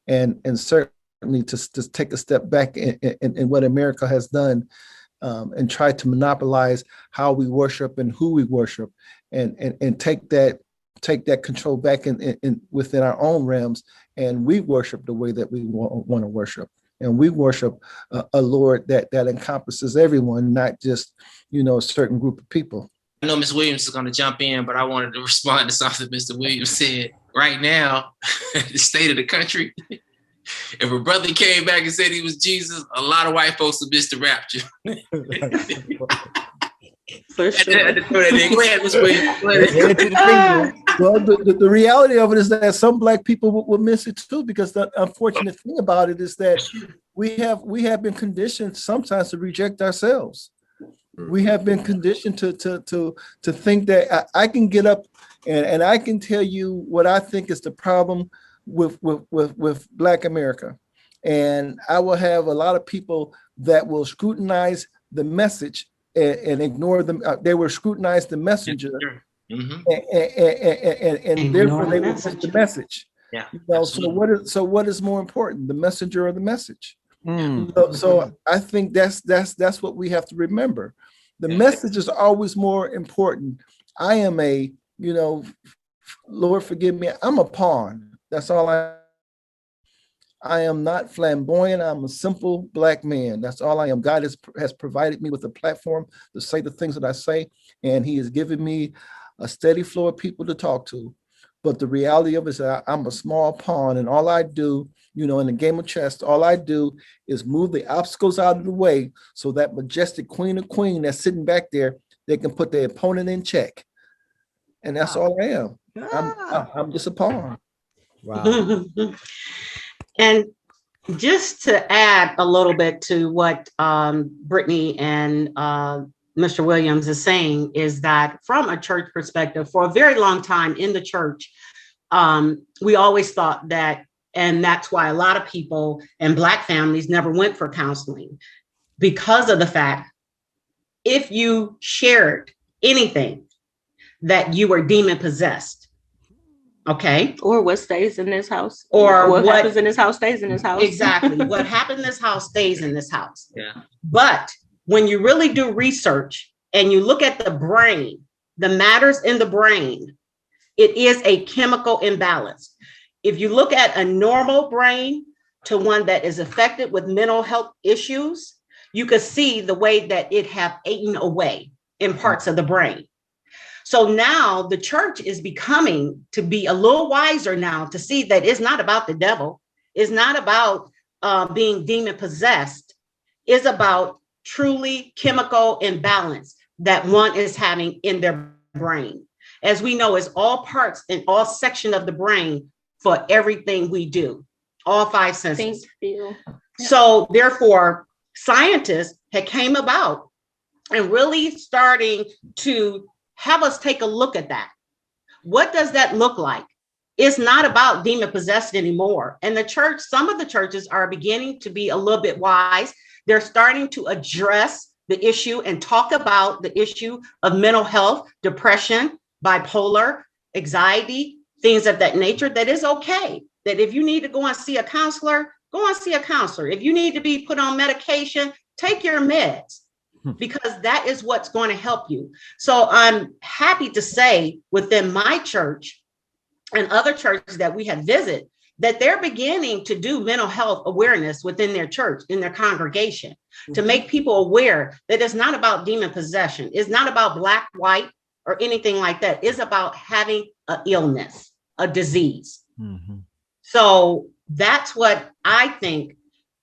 and certainly to take a step back in what America has done, and try to monopolize how we worship and who we worship, and take that control back in within our own realms, and we worship the way that we want to worship. And we worship a Lord that encompasses everyone, not just, a certain group of people. I know Ms. Williams is going to jump in, but I wanted to respond to something Mr. Williams said. Right now, the state of the country, if a brother came back and said he was Jesus, a lot of white folks would miss the rapture. For sure. Go ahead, Ms. Williams. Go ahead. Well, the reality of it is that some Black people will miss it too, because the unfortunate thing about it is that we have been conditioned sometimes to reject ourselves. We have been conditioned to think that I can get up and I can tell you what I think is the problem with Black America, and I will have a lot of people that will scrutinize the message and ignore them. They will scrutinize the messenger. Mm-hmm. And therefore they will miss the message. Yeah. So what is more important, the messenger or the message? So I think that's what we have to remember. The message is always more important. I am Lord forgive me, I'm a pawn. That's all I am not flamboyant. I'm a simple Black man. That's all I am. God has provided me with a platform to say the things that I say, and He has given me a steady flow of people to talk to. But the reality of it is that I'm a small pawn, and all I do, in the game of chess, all I do is move the obstacles out of the way so that majestic queen of queen that's sitting back there, they can put their opponent in check. And that's all I am. I'm just a pawn. Wow. And just to add a little bit to what Brittany and Mr. Williams is saying, is that from a church perspective, for a very long time in the church, we always thought that, and that's why a lot of people and Black families never went for counseling, because of the fact, if you shared anything, that you were demon possessed. Okay. Or what stays in this house. Or what happens in this house stays in this house. Exactly. What happened in this house stays in this house. Yeah. But when you really do research and you look at the brain, the matters in the brain, it is a chemical imbalance. If you look at a normal brain to one that is affected with mental health issues, you can see the way that it have eaten away in parts of the brain. So now the church is becoming to be a little wiser now to see that it's not about the devil. It's not about being demon possessed. It's about truly chemical imbalance that one is having in their brain. As we know, it's all parts and all section of the brain for everything we do, all five senses. Think, feel. Yeah. So therefore, scientists had came about and really starting to have us take a look at that. What does that look like? It's not about demon possessed anymore. And the church, some of the churches are beginning to be a little bit wise. They're starting to address the issue and talk about the issue of mental health, depression, bipolar, anxiety, things of that nature. That is okay. That if you need to go and see a counselor, go and see a counselor. If you need to be put on medication, take your meds, because that is what's going to help you. So I'm happy to say within my church and other churches that we have visited, that they're beginning to do mental health awareness within their church, in their congregation, to make people aware that it's not about demon possession. It's not about black, white, or anything like that. It's about having an illness, a disease. Mm-hmm. So that's what I think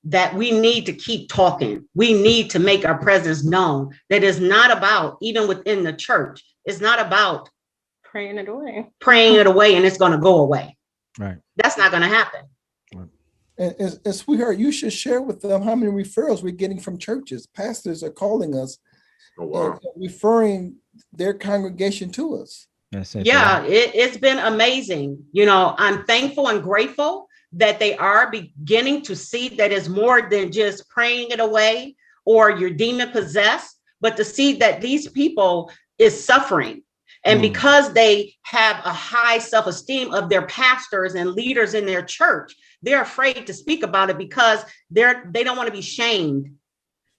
that we need to keep talking. We need to make our presence known. That is not about, even within the church, it's not about praying it away and it's going to go away. Right. That's not going to happen. And sweetheart, you should share with them how many referrals we're getting from churches. Pastors are calling us, and referring their congregation to us. Yeah, it's been amazing. I'm thankful and grateful that they are beginning to see that it's more than just praying it away or you're demon possessed, but to see that these people is suffering. And because they have a high self-esteem of their pastors and leaders in their church, they're afraid to speak about it because they don't want to be shamed.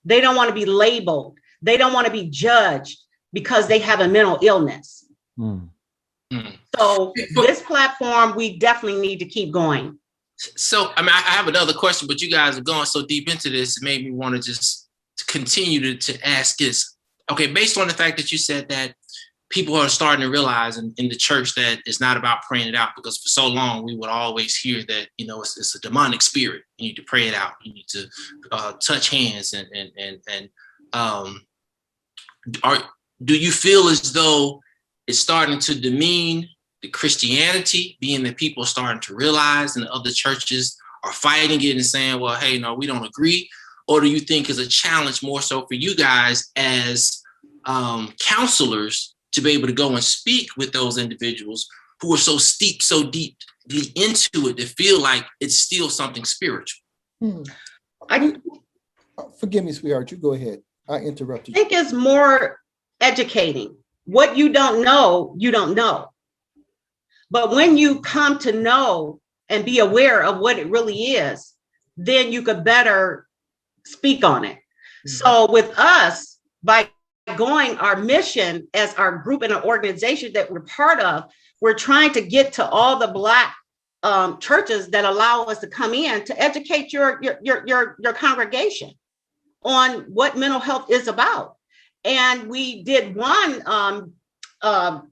They don't want to be labeled. They don't want to be judged because they have a mental illness. So this platform, we definitely need to keep going. So, I have another question, but you guys are going so deep into this, it made me want to just continue to ask this. Okay, based on the fact that you said that people are starting to realize in the church that it's not about praying it out, because for so long we would always hear that, it's a demonic spirit. You need to pray it out. You need to touch hands do you feel as though it's starting to demean the Christianity, being that people are starting to realize and the other churches are fighting it and saying, well, hey, no, we don't agree? Or do you think it's a challenge more so for you guys as counselors to be able to go and speak with those individuals who are so steeped so deeply into it to feel like it's still something spiritual? Forgive me, sweetheart. You go ahead. I interrupted you. I think it's more educating. What you don't know, you don't know. But when you come to know and be aware of what it really is, then you could better speak on it. So with us, by going our mission as our group and an organization that we're part of, we're trying to get to all the Black churches that allow us to come in to educate your congregation on what mental health is about. And we did one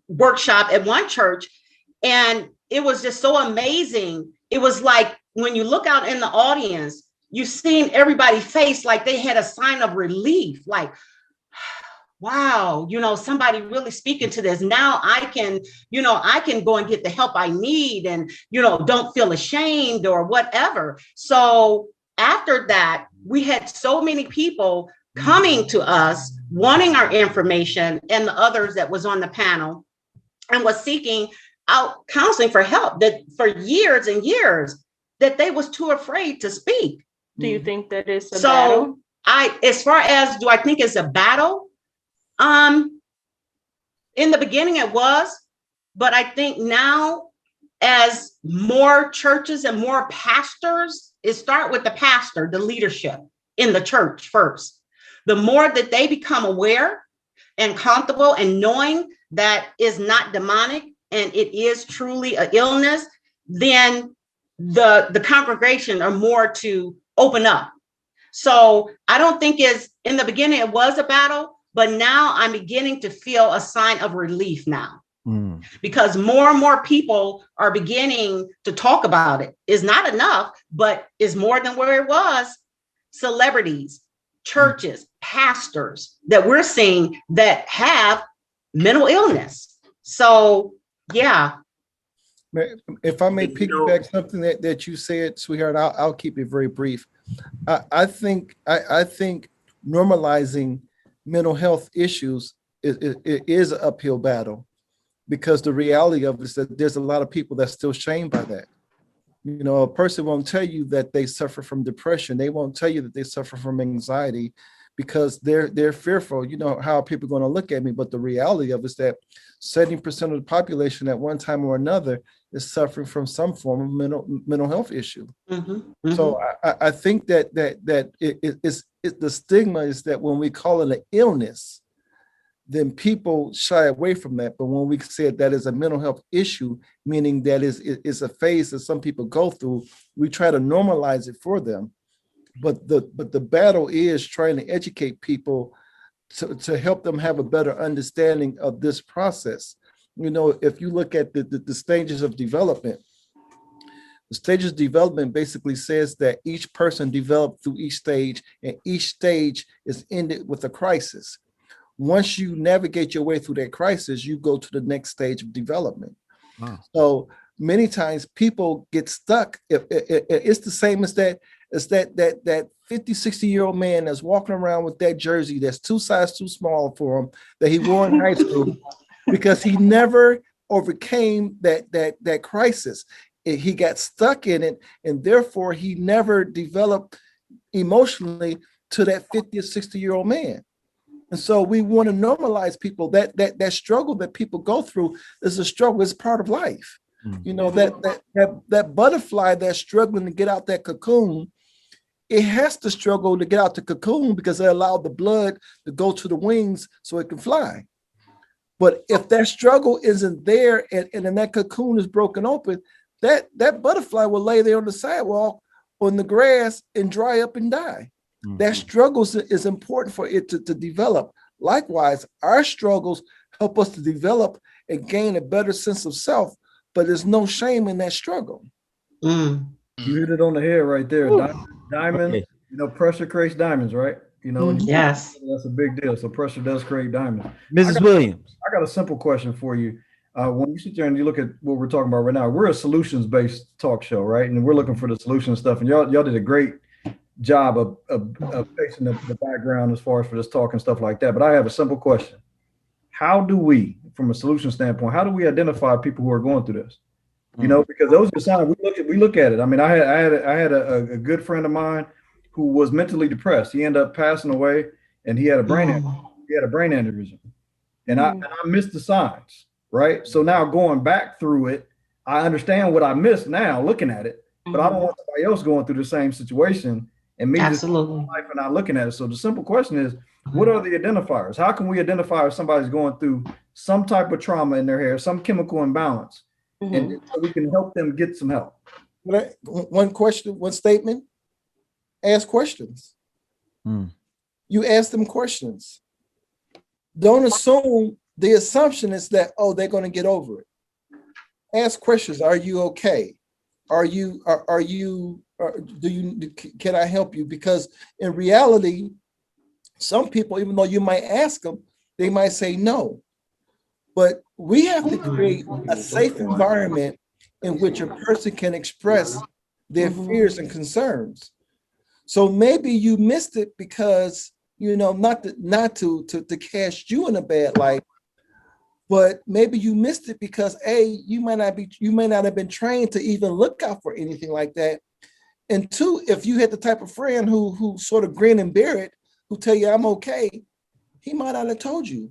workshop at one church, and it was just so amazing. It was like when you look out in the audience, you've seen everybody's face like they had a sign of relief, like, wow, somebody really speaking to this. Now I can go and get the help I need and, don't feel ashamed or whatever. So after that, we had so many people coming to us, wanting our information, and the others that was on the panel and was seeking out counseling for help, that for years and years that they was too afraid to speak. Do you think that it's a battle? As far as do I think it's a battle? In the beginning it was, but I think now as more churches and more pastors, it start with the pastor, the leadership in the church first. The more that they become aware and comfortable and knowing that is not demonic and it is truly an illness, then the congregation are more to open up. So I don't think in the beginning it was a battle, but now I'm beginning to feel a sign of relief now. Because more and more people are beginning to talk about it. It's not enough, but it's more than where it was. Celebrities, churches, pastors that we're seeing that have mental illness. So, yeah. If I may piggyback something that you said, sweetheart, I'll keep it very brief. I think normalizing mental health issues is an uphill battle, because the reality of it is that there's a lot of people that's still shamed by that. A person won't tell you that they suffer from depression. They won't tell you that they suffer from anxiety because they're fearful. How are people going to look at me? But the reality of it is that 70% of the population at one time or another is suffering from some form of mental health issue. So I think that the stigma is that when we call it an illness, then people shy away from that. But when we say that is a mental health issue, meaning that is a phase that some people go through, we try to normalize it for them. But the battle is trying to educate people to help them have a better understanding of this process. If you look at the stages of development, the stages of development basically says that each person developed through each stage, and each stage is ended with a crisis. Once you navigate your way through that crisis, you go to the next stage of development. Wow. So many times people get stuck. It's the same as that 50, 60-year-old man that's walking around with that jersey that's 2 sizes too small for him that he wore in high school because he never overcame that crisis. He got stuck in it, and therefore he never developed emotionally to that 50 or 60-year-old man. And so we want to normalize people that struggle that people go through is a struggle, it's part of life. You know, that butterfly that's struggling to get out that cocoon, it has to struggle to get out the cocoon because they allow the blood to go to the wings so it can fly. But if that struggle isn't there and then that cocoon is broken open, that butterfly will lay there on the sidewalk on the grass and dry up and die. That struggle is important for it to develop. Likewise, our struggles help us to develop and gain a better sense of self, but there's no shame in that struggle. You hit it on the head right there. Diamond, Okay. you know, pressure creates diamonds, right? You know, Yes. that's a big deal. So pressure does create diamonds. Mrs. Williams. I got a simple question for you. When you sit there and you look at what we're talking about right now, we're a solutions-based talk show, right? And we're looking for the solution stuff. And y'all did a great job of facing the background as far as for this talk and stuff like that. But I have a simple question. How do we, from a solution standpoint, how do we identify people who are going through this? You know, because those are the signs we look at it. I mean, I had a good friend of mine who was mentally depressed. He ended up passing away, and he had a brain aneurysm. And I missed the signs, right? So now going back through it, I understand what I missed now looking at it, but I don't want somebody else going through the same situation and me just living life and not looking at it. So the simple question is, what are the identifiers? How can we identify if somebody's going through some type of trauma in their hair, some chemical imbalance, and so we can help them get some help? One question, one statement. Ask questions. You ask them questions. Don't assume the assumption is that, oh, they're going to get over it. Ask questions. Are you okay? Can I help you? Because in reality, some people, even though you might ask them, they might say no. But we have to create a safe environment in which a person can express their fears and concerns. So maybe you missed it because, you know, not to cast you in a bad light, but maybe you missed it because you may not have been trained to even look out for anything like that. And two, if you had the type of friend who sort of grin and bear it, who tell you I'm okay, he might not have told you.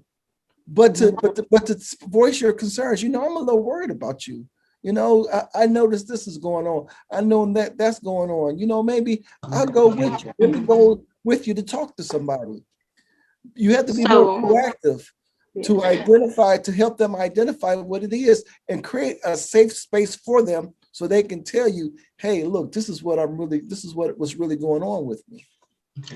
But to voice your concerns, you know, I'm a little worried about you. You know, I noticed this is going on. I know that's going on. You know, maybe I'll go with you. Let me go with you to talk to somebody. You have to be more proactive to help them identify what it is and create a safe space for them so they can tell you, hey, look, this is what was really going on with me.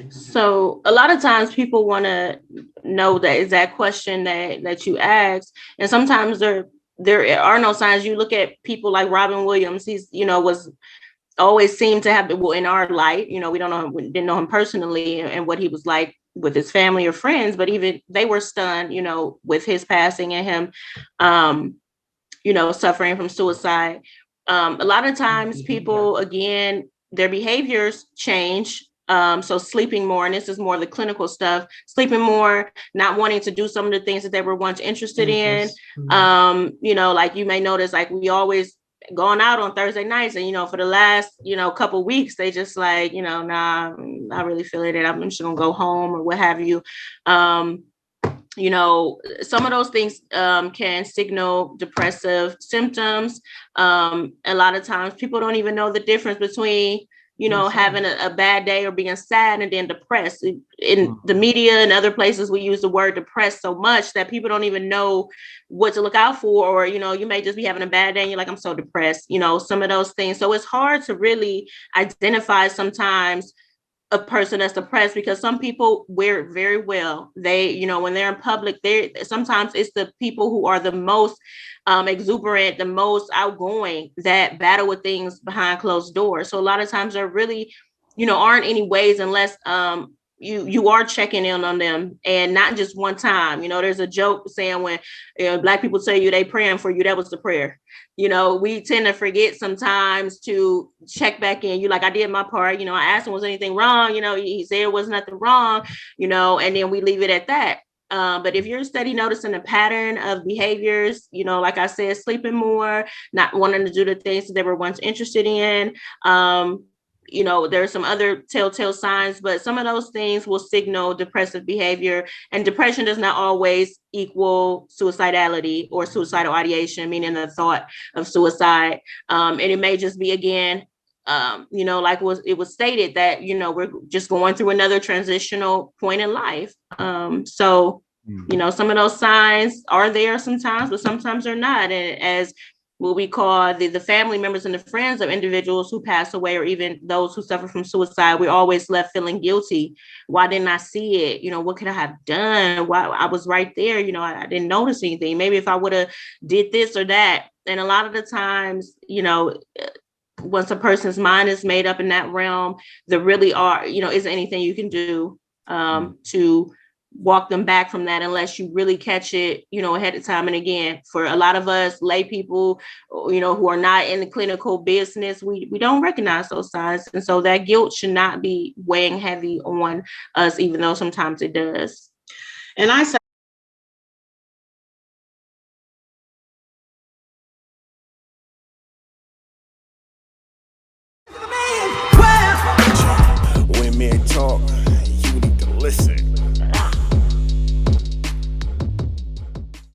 So a lot of times people want to know that exact question that you asked, and sometimes there are no signs. You look at people like Robin Williams. He's, you know, was always seemed to have, well, in our light, you know, we didn't know him personally and what he was like with his family or friends, but even they were stunned, you know, with his passing and him, you know, suffering from suicide. A lot of times people, again, their behaviors change. So sleeping more, and this is more of the clinical stuff, sleeping more, not wanting to do some of the things that they were once interested in. You know, like you may notice, like we always going out on Thursday nights, and, you know, for the last, you know, couple of weeks, they just like, you know, nah, I'm not really feeling it. I'm just gonna go home or what have you. You know, some of those things can signal depressive symptoms. A lot of times people don't even know the difference between, you know, having a bad day or being sad and then depressed. In the media and other places, we use the word depressed so much that people don't even know what to look out for. Or, you know, you may just be having a bad day and you're like, I'm so depressed, you know, some of those things. So it's hard to really identify sometimes a person that's depressed, because some people wear it very well. They, you know, when they're in public, sometimes it's the people who are the most exuberant, the most outgoing, that battle with things behind closed doors. So a lot of times there really, you know, aren't any ways unless you are checking in on them, and not just one time. You know, there's a joke saying when, you know, Black people tell you they praying for you, that was the prayer. You know, we tend to forget sometimes to check back in. You like, I did my part. You know, I asked him, was anything wrong? You know, he said there was nothing wrong, you know, and then we leave it at that. But if you're steady noticing a pattern of behaviors, you know, like I said, sleeping more, not wanting to do the things that they were once interested in, there are some other telltale signs, but some of those things will signal depressive behavior. And depression does not always equal suicidality or suicidal ideation, meaning the thought of suicide. And it may just be, again, like it was stated that, we're just going through another transitional point in life. So, some of those signs are there sometimes, but sometimes they're not. And as what we call the family members and the friends of individuals who pass away, or even those who suffer from suicide, we're always left feeling guilty. Why didn't I see it? What could I have done? Why I was right there? I didn't notice anything. Maybe if I would have did this or that. And a lot of the times, once a person's mind is made up in that realm, there really isn't anything you can do to walk them back from that, unless you really catch it, ahead of time. And again, for a lot of us lay people, who are not in the clinical business, we don't recognize those signs. And so that guilt should not be weighing heavy on us, even though sometimes it does. And I say